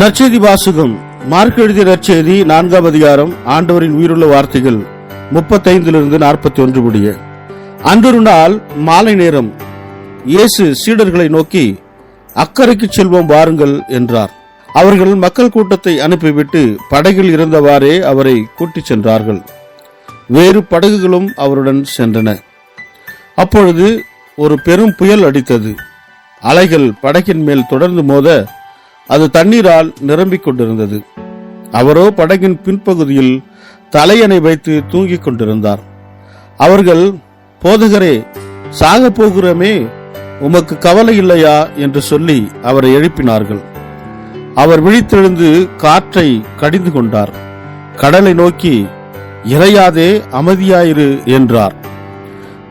நற்செய்தி வாசகம். மார்க் எழுதிய நற்செய்தி 4ஆம் அதிகாரம். ஆண்டவரின் உயிருள்ள வார்த்தைகள் 35 41 முடிய. அன்றொரு நாள் மாலை நேரம் இயேசு சீடர்களை நோக்கி, அக்கறைக்கு செல்வோம் வாருங்கள் என்றார். அவர்கள் மக்கள் கூட்டத்தை அனுப்பிவிட்டு படகில் இருந்தவாறே அவரை கூட்டிச் சென்றார்கள். வேறு படகுகளும் அவருடன் சென்றன. அப்பொழுது ஒரு பெரும் புயல் அடித்தது. அலைகள் படகின் மேல் தொடர்ந்து மோத அது தண்ணீரால் நிரம்பிக் கொண்டிருந்தது. அவரோ படகின் பின்பகுதியில் தலையணை வைத்து தூங்கிக் கொண்டிருந்தார். அவர்கள், போதகரே, சாக போகிறோமே, உமக்கு கவலை இல்லையா என்று சொல்லி அவரை எழுப்பினார்கள். அவர் விழித்தெழுந்து காற்றை கடிந்து கொண்டார். கடலை நோக்கி, இறையாதே, அமைதியாயிரு என்றார்.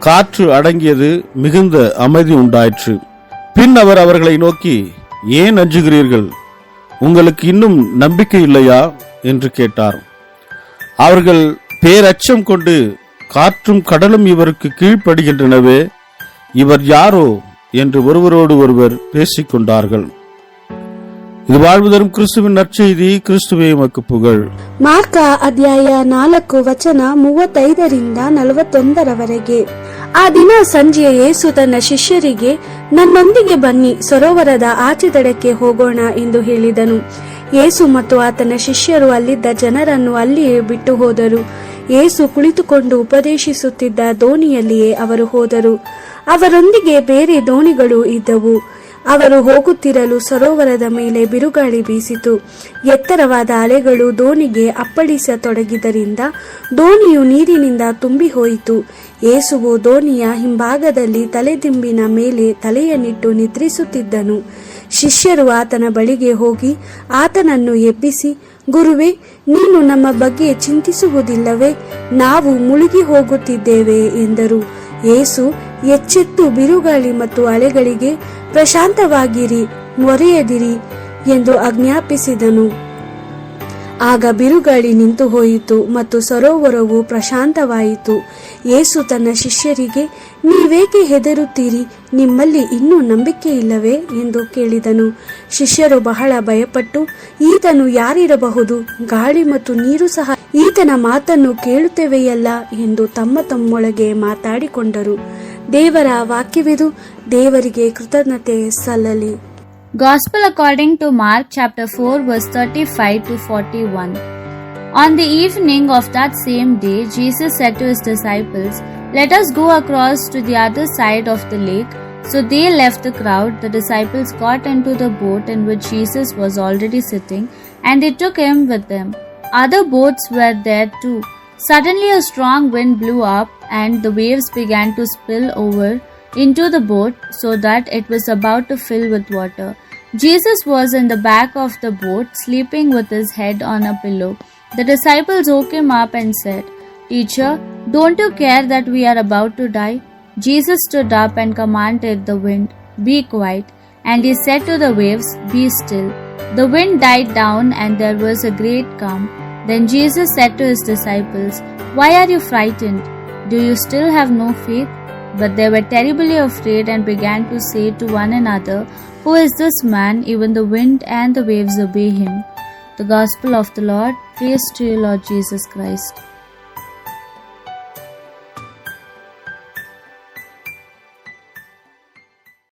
காற்று அடங்கியது, மிகுந்த அமைதி உண்டாயிற்று. பின் அவர் அவர்களை நோக்கி, ஏன் அஞ்சுகிறீர்கள்? உங்களுக்கு இன்னும் நம்பிக்கை இல்லையா என்று கேட்டார். அவர்கள் பேரச்சம் கொண்டு, காற்றும் கடலும் இவருக்கு கீழ்ப்படுகின்றனவே, இவர் யாரோ என்று ஒருவரோடு ஒருவர் பேசிக் கொண்டார்கள். ಇದು வாழ்வுதரும் ಕ್ರಿಸ್ತುವಿನ ನற்ಸೆಯ್ದಿ. ಕ್ರಿಸ್ತುವೇ ಉಮக்கு புகழ். ಮಾರ್ಕ ಅಧ್ಯಾಯ 4 ವಚನ 35ರಿಂದ 41ರವರೆಗೆ. ಆ ದಿನ ಸಂಜೆ ಯೇಸು ತನ್ನ ಶಿಷ್ಯರಿಗೆ, ನನ್ನೊಂದಿಗೆ ಬನ್ನಿ, ಸರೋವರದ ಆಚೆ ದಡಕ್ಕೆ ಹೋಗೋಣ ಎಂದು ಹೇಳಿದನು. ಯೇಸು ಮತ್ತು ಆತನ ಶಿಷ್ಯರು ಅಲ್ಲಿದ್ದ ಜನರನ್ನು ಅಲ್ಲಿಯೇ ಬಿಟ್ಟು ಹೋದರು. ಯೇಸು ಕುಳಿತುಕೊಂಡು ಉಪದೇಶಿಸುತ್ತಿದ್ದ ದೋಣಿಯಲ್ಲಿಯೇ ಅವರು ಹೋದರು. ಅವರೊಂದಿಗೆ ಬೇರೆ ದೋಣಿಗಳು ಇದ್ದವು. ಅವರು ಹೋಗುತ್ತಿರಲು ಸರೋವರದ ಮೇಲೆ ಬಿರುಗಾಳಿ ಬೀಸಿತು. ಎತ್ತರವಾದ ಅಲೆಗಳು ದೋಣಿಗೆ ಅಪ್ಪಳಿಸತೊಡಗಿದ್ದರಿಂದ ದೋಣಿಯು ನೀರಿನಿಂದ ತುಂಬಿ ಹೋಯಿತು. ಯೇಸುವು ದೋಣಿಯ ಹಿಂಭಾಗದಲ್ಲಿ ತಲೆದಿಂಬಿನ ಮೇಲೆ ತಲೆಯನ್ನಿಟ್ಟು ನಿದ್ರಿಸುತ್ತಿದ್ದನು. ಶಿಷ್ಯರು ಆತನ ಬಳಿಗೆ ಹೋಗಿ ಆತನನ್ನು ಎಬ್ಬಿಸಿ, ಗುರುವೇ, ನೀನು ನಮ್ಮ ಬಗ್ಗೆ ಚಿಂತಿಸುವುದಿಲ್ಲವೇ? ನಾವು ಮುಳುಗಿ ಹೋಗುತ್ತಿದ್ದೇವೆ ಎಂದರು. ಯೇಸು ಎಚ್ಚೆತ್ತು ಬಿರುಗಾಳಿ ಮತ್ತು ಅಲೆಗಳಿಗೆ, ಪ್ರಶಾಂತವಾಗಿರಿ, ಮೊರೆಯದಿರಿ ಎಂದು ಆಜ್ಞಾಪಿಸಿದನು. ಆಗ ಬಿರುಗಾಳಿ ನಿಂತು ಹೋಯಿತು ಮತ್ತು ಸರೋವರವು ಪ್ರಶಾಂತವಾಯಿತು. ಯೇಸು ತನ್ನ ಶಿಷ್ಯರಿಗೆ, ನೀವೇಕೆ ಹೆದರುತ್ತೀರಿ? ನಿಮ್ಮಲ್ಲಿ ಇನ್ನೂ ನಂಬಿಕೆ ಇಲ್ಲವೇ ಎಂದು ಕೇಳಿದನು. ಶಿಷ್ಯರು ಬಹಳ ಭಯಪಟ್ಟು, ಈತನು ಯಾರಿರಬಹುದು? ಗಾಳಿ ಮತ್ತು ನೀರು ಸಹ ಈತನ ಮಾತನ್ನು ಕೇಳುತ್ತವೆಯಲ್ಲ ಎಂದು ತಮ್ಮೊಳಗೆ ಮಾತಾಡಿಕೊಂಡರು. ದೇವರ ವಾಕ್ಯವಿದು. ದೇವರಿಗೆ ಕೃತಜ್ಞತೆ ಸಲ್ಲಲಿ. Gospel according to Mark chapter 4 verse 35 to 41. On the evening of that same day, Jesus said to his disciples, "Let us go across to the other side of the lake." So they left the crowd. The disciples got into the boat in which Jesus was already sitting, and they took him with them. Other boats were there too. Suddenly a strong wind blew up, and the waves began to spill over into the boat so that it was about to fill with water. Jesus was in the back of the boat, sleeping with his head on a pillow. The disciples woke him up and said, "Teacher, don't you care that we are about to die?" Jesus stood up and commanded the wind, "Be quiet." And he said to the waves, "Be still." The wind died down and there was a great calm. Then Jesus said to his disciples, "Why are you frightened? Do you still have no faith?" But they were terribly afraid and began to say to one another, "Who is this man? Even the wind and the waves obey him." The Gospel of the Lord. Praise to you, Lord Jesus Christ.